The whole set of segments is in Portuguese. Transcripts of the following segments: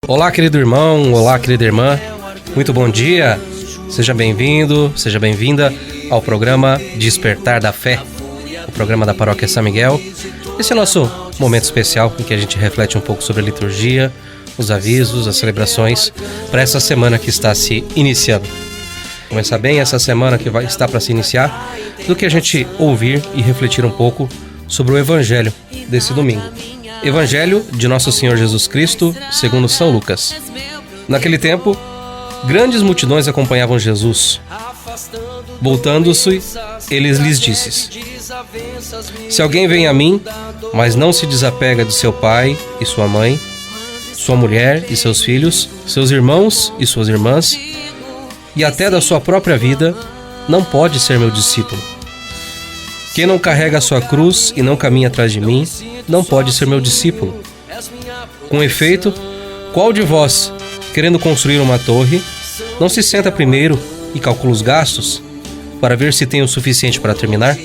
Olá, querido irmão, olá, querida irmã, muito bom dia, seja bem-vindo, seja bem-vinda ao programa Despertar da Fé, o programa da Paróquia São Miguel. Esse é o nosso momento especial em que a gente reflete um pouco sobre a liturgia, os avisos, as celebrações para essa semana que está se iniciando. Começar bem essa semana que está para se iniciar, do que a gente ouvir e refletir um pouco sobre o Evangelho desse domingo. Evangelho de Nosso Senhor Jesus Cristo, segundo São Lucas. Naquele tempo, grandes multidões acompanhavam Jesus. Voltando-se, ele lhes disse: Se alguém vem a mim, mas não se desapega de seu pai e sua mãe, sua mulher e seus filhos, seus irmãos e suas irmãs, e até da sua própria vida, não pode ser meu discípulo. Quem não carrega a sua cruz e não caminha atrás de mim, não pode ser meu discípulo. Com efeito, qual de vós, querendo construir uma torre, não se senta primeiro e calcula os gastos, para ver se tem o suficiente para terminar?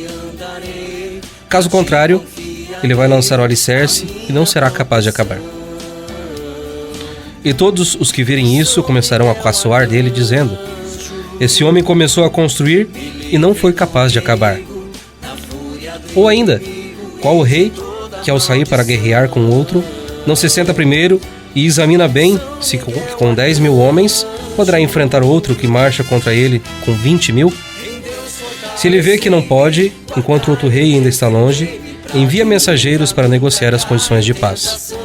Caso contrário, ele vai lançar o alicerce e não será capaz de acabar. E todos os que virem isso começarão a caçoar dele, dizendo: Esse homem começou a construir e não foi capaz de acabar. Ou ainda, qual o rei que ao sair para guerrear com outro, não se senta primeiro e examina bem se com 10.000 homens poderá enfrentar outro que marcha contra ele com 20.000? Se ele vê que não pode, enquanto outro rei ainda está longe, envia mensageiros para negociar as condições de paz.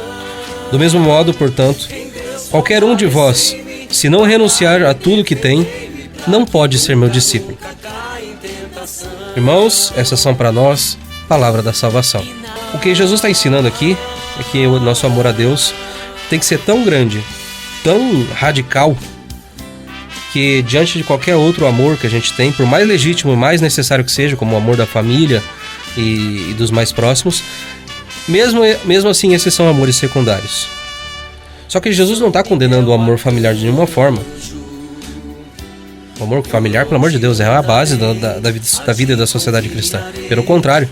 Do mesmo modo, portanto, qualquer um de vós, se não renunciar a tudo que tem, não pode ser meu discípulo. Irmãos, essas são para nós palavra da salvação. O que Jesus está ensinando aqui é que o nosso amor a Deus tem que ser tão grande, tão radical, que diante de qualquer outro amor que a gente tem, por mais legítimo e mais necessário que seja, como o amor da família e dos mais próximos, mesmo assim esses são amores secundários. Só que Jesus não está condenando o amor familiar de nenhuma forma. O amor familiar, pelo amor de Deus, é a base da vida e da sociedade cristã. Pelo contrário.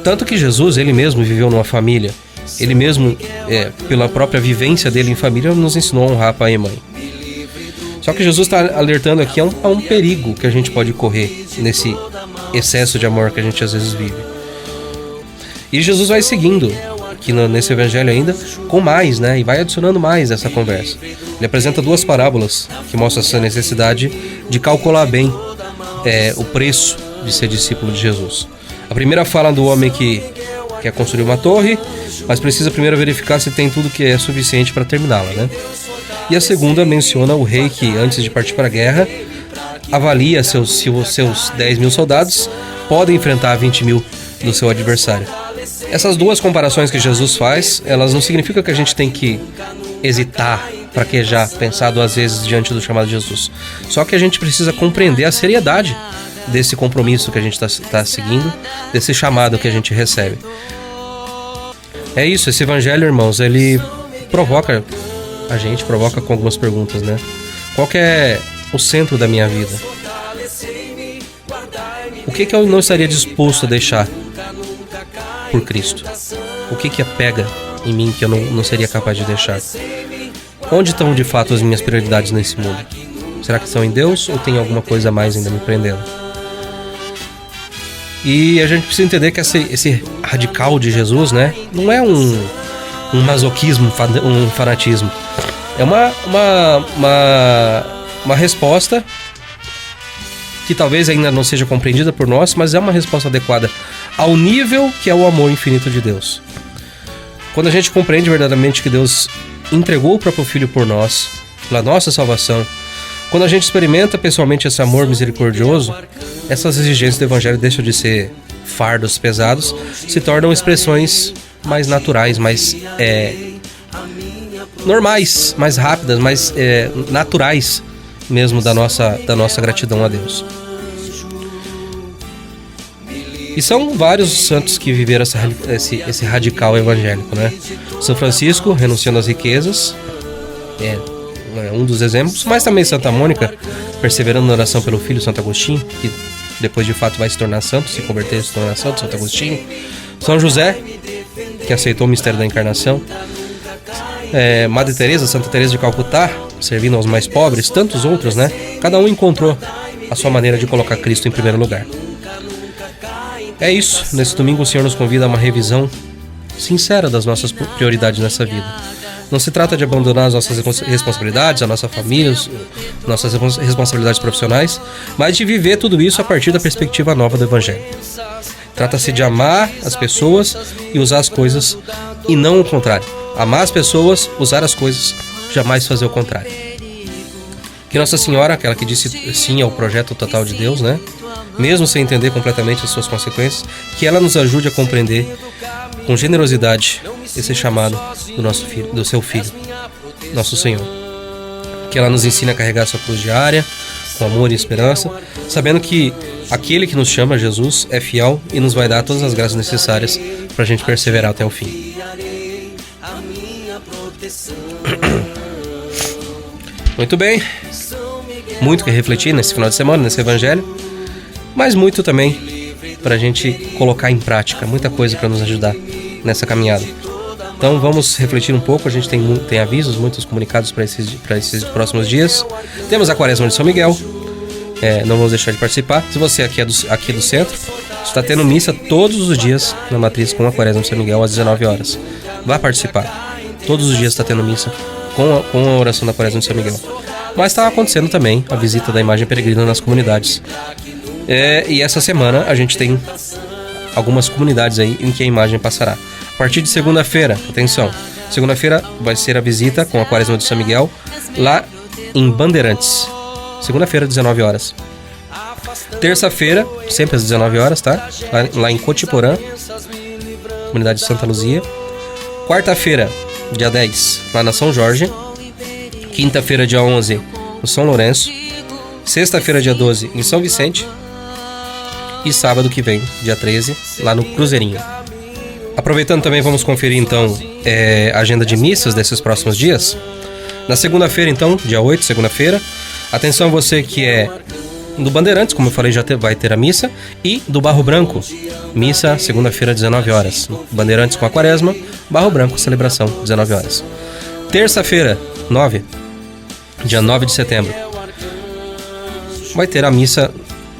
Tanto que Jesus, ele mesmo viveu numa família. Ele mesmo, pela própria vivência dele em família, nos ensinou a honrar pai e mãe. Só que Jesus está alertando aqui a um perigo que a gente pode correr nesse excesso de amor que a gente às vezes vive. E Jesus vai seguindo aqui nesse evangelho ainda com mais, né? E vai adicionando mais essa conversa. Ele apresenta duas parábolas que mostram essa necessidade de calcular bem o preço de ser discípulo de Jesus. A primeira fala do homem que quer construir uma torre, mas precisa primeiro verificar se tem tudo que é suficiente para terminá-la, né? E a segunda menciona o rei que, antes de partir para a guerra, avalia se os seus 10.000 soldados podem enfrentar 20.000 do seu adversário. Essas duas comparações que Jesus faz, elas não significam que a gente tem que hesitar, fraquejar, pensar duas vezes diante do chamado de Jesus. Só que a gente precisa compreender a seriedade desse compromisso que a gente está seguindo, desse chamado que a gente recebe. É isso, esse evangelho, irmãos, ele provoca com algumas perguntas, né? Qual que é o centro da minha vida? O que eu não estaria disposto a deixar por Cristo? O que apega em mim que eu não seria capaz de deixar? Onde estão de fato as minhas prioridades nesse mundo? Será que estão em Deus ou tem alguma coisa a mais ainda me prendendo? E a gente precisa entender que esse radical de Jesus, né, não é um masoquismo, um fanatismo. É uma resposta que talvez ainda não seja compreendida por nós, mas é uma resposta adequada ao nível que é o amor infinito de Deus. Quando a gente compreende verdadeiramente que Deus entregou o próprio Filho por nós, pela nossa salvação, quando a gente experimenta pessoalmente esse amor misericordioso, essas exigências do Evangelho deixam de ser fardos pesados, se tornam expressões mais naturais, mais normais, mais rápidas, mais naturais mesmo da nossa gratidão a Deus. E são vários os santos que viveram esse radical evangélico, né? São Francisco, renunciando às riquezas, um dos exemplos, mas também Santa Mônica, perseverando na oração pelo filho, Santo Agostinho, que depois de fato vai se tornar santo, se converter e se tornar santo, Santo Agostinho. São José, que aceitou o mistério da encarnação. Madre Teresa, Santa Teresa de Calcutá, servindo aos mais pobres, tantos outros, né? Cada um encontrou a sua maneira de colocar Cristo em primeiro lugar. É isso. Nesse domingo o Senhor nos convida a uma revisão sincera das nossas prioridades nessa vida. Não se trata de abandonar as nossas responsabilidades, a nossa família, nossas responsabilidades profissionais, mas de viver tudo isso a partir da perspectiva nova do Evangelho. Trata-se de amar as pessoas e usar as coisas, e não o contrário. Amar as pessoas, usar as coisas, jamais fazer o contrário. Que Nossa Senhora, aquela que disse sim ao projeto total de Deus, né? Mesmo sem entender completamente as suas consequências, que ela nos ajude a compreender com generosidade esse chamado do nosso filho, do seu Filho, nosso Senhor. Que ela nos ensine a carregar a sua cruz diária, com amor e esperança, sabendo que aquele que nos chama, Jesus, é fiel e nos vai dar todas as graças necessárias para a gente perseverar até o fim. Muito bem, muito que refletir nesse final de semana, nesse Evangelho, mas muito também para a gente colocar em prática, muita coisa para nos ajudar nessa caminhada. Então vamos refletir um pouco. A gente tem avisos, muitos comunicados para esses próximos dias. Temos a Quaresma de São Miguel, não vamos deixar de participar. Se você aqui é aqui do centro, está tendo missa todos os dias na matriz com a Quaresma de São Miguel às 19 horas. Vá participar. Todos os dias está tendo missa com a oração da Quaresma de São Miguel. Mas está acontecendo também a visita da imagem peregrina nas comunidades. E essa semana a gente tem algumas comunidades aí em que a imagem passará. A partir de segunda-feira, atenção, segunda-feira vai ser a visita com a Quaresma de São Miguel lá em Bandeirantes. Segunda-feira, 19 horas. Terça-feira, sempre às 19 horas, tá? Lá em Cotiporã, comunidade de Santa Luzia. Quarta-feira, dia 10, lá na São Jorge. Quinta-feira, dia 11, no São Lourenço. Sexta-feira, dia 12, em São Vicente. E sábado que vem, dia 13, lá no Cruzeirinho. Aproveitando também, vamos conferir então a agenda de missas desses próximos dias. Na segunda-feira, então, dia 8, segunda-feira. Atenção você que é do Bandeirantes, como eu falei, já vai ter a missa. E do Barro Branco, missa segunda-feira, 19 horas. Bandeirantes com a Quaresma, Barro Branco, celebração, 19 horas. Terça-feira, dia 9 de setembro, vai ter a missa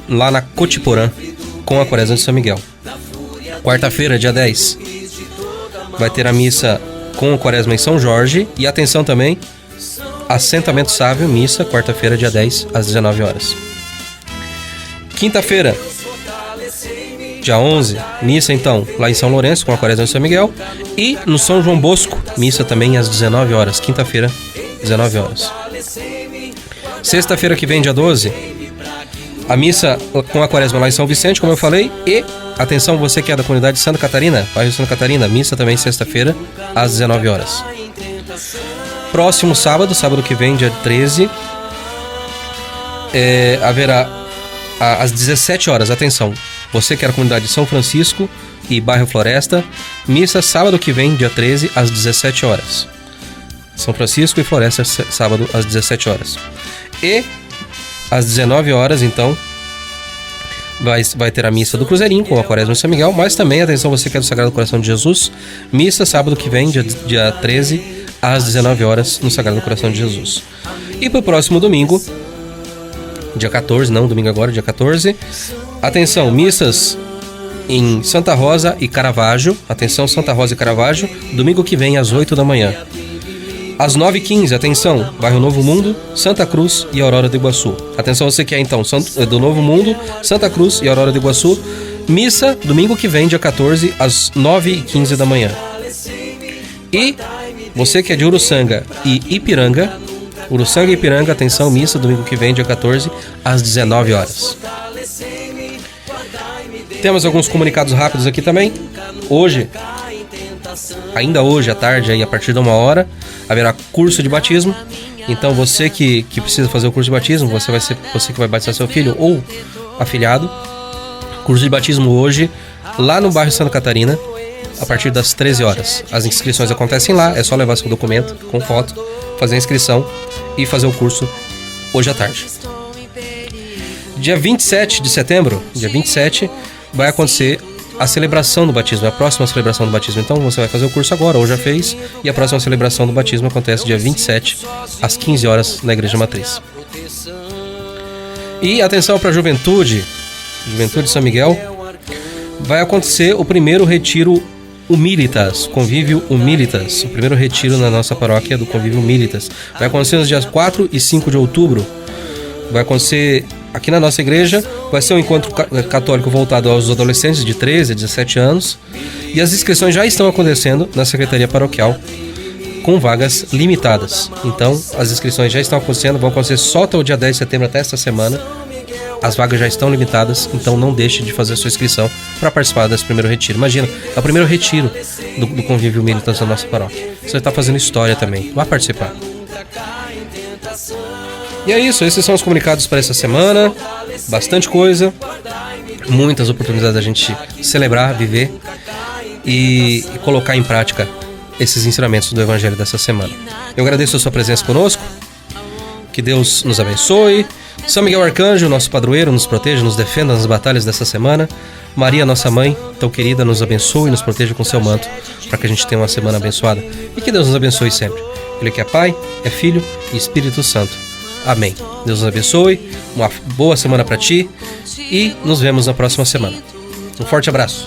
lá na Cotiporã com a Quaresma de São Miguel. Quarta-feira, dia 10, vai ter a missa com a Quaresma em São Jorge. E atenção também, Assentamento Sávio, missa, quarta-feira, dia 10, às 19 horas. Quinta-feira, dia 11, missa então lá em São Lourenço com a Quaresma de São Miguel. E no São João Bosco, missa também às 19 horas, quinta-feira, 19 horas. Sexta-feira que vem, dia 12, a missa com a Quaresma lá em São Vicente, como eu falei. E atenção você que é da comunidade de Santa Catarina, bairro Santa Catarina, missa também sexta-feira às 19 horas. Próximo sábado que vem, dia 13, haverá às 17 horas, atenção, você que é da comunidade de São Francisco e bairro Floresta, missa sábado que vem, dia 13, às 17 horas. São Francisco e Floresta, sábado às 17 horas. E às 19 horas, então, vai ter a missa do Cruzeirinho com a Quaresma de São Miguel. Mas também, atenção, você que é do Sagrado Coração de Jesus, missa sábado que vem, dia 13, às 19 horas, no Sagrado Coração de Jesus. E para o próximo domingo, dia 14, não, domingo agora, dia 14, atenção, missas em Santa Rosa e Caravaggio. Atenção, Santa Rosa e Caravaggio, domingo que vem, às 8 da manhã. Às 9h15, atenção, bairro Novo Mundo, Santa Cruz e Aurora do Iguaçu. Atenção você que é então do Novo Mundo, Santa Cruz e Aurora do Iguaçu. Missa, domingo que vem, dia 14, às 9h15 da manhã. E você que é de Uruçanga e Ipiranga, atenção, missa, domingo que vem, dia 14, às 19 horas. Temos alguns comunicados rápidos aqui também. Ainda hoje à tarde, aí, a partir de 1h, haverá curso de batismo. Então você que precisa fazer o curso de batismo, você que vai batizar seu filho ou afilhado. Curso de batismo hoje, lá no bairro Santa Catarina, a partir das 13 horas. As inscrições acontecem lá, é só levar seu documento com foto, fazer a inscrição e fazer o curso hoje à tarde. Dia 27 de setembro, vai acontecer a celebração do batismo, a próxima celebração do batismo. Então você vai fazer o curso agora, ou já fez, e a próxima celebração do batismo acontece dia 27, às 15 horas, na Igreja Matriz. E atenção para a Juventude São Miguel, vai acontecer o primeiro retiro Humilitas, Convívio Humilitas, o primeiro retiro na nossa paróquia do Convívio Humilitas. Vai acontecer nos dias 4 e 5 de outubro. Vai acontecer aqui na nossa igreja, vai ser um encontro católico voltado aos adolescentes de 13 a 17 anos. E as inscrições já estão acontecendo na Secretaria Paroquial, com vagas limitadas. Então, as inscrições já estão acontecendo, vão acontecer só até o dia 10 de setembro, até esta semana. As vagas já estão limitadas, então não deixe de fazer a sua inscrição para participar desse primeiro retiro. Imagina, é o primeiro retiro do Convívio Humilitas da nossa paróquia. Você está fazendo história também, vá participar. E é isso, esses são os comunicados para essa semana. Bastante coisa, muitas oportunidades da gente celebrar, viver e colocar em prática esses ensinamentos do Evangelho dessa semana. Eu agradeço a sua presença conosco, que Deus nos abençoe. São Miguel Arcanjo, nosso padroeiro, nos proteja, nos defenda nas batalhas dessa semana. Maria, nossa mãe, tão querida, nos abençoe e nos proteja com seu manto, para que a gente tenha uma semana abençoada. E que Deus nos abençoe sempre. Ele que é Pai, é Filho e Espírito Santo. Amém. Deus nos abençoe, uma boa semana para ti e nos vemos na próxima semana. Um forte abraço.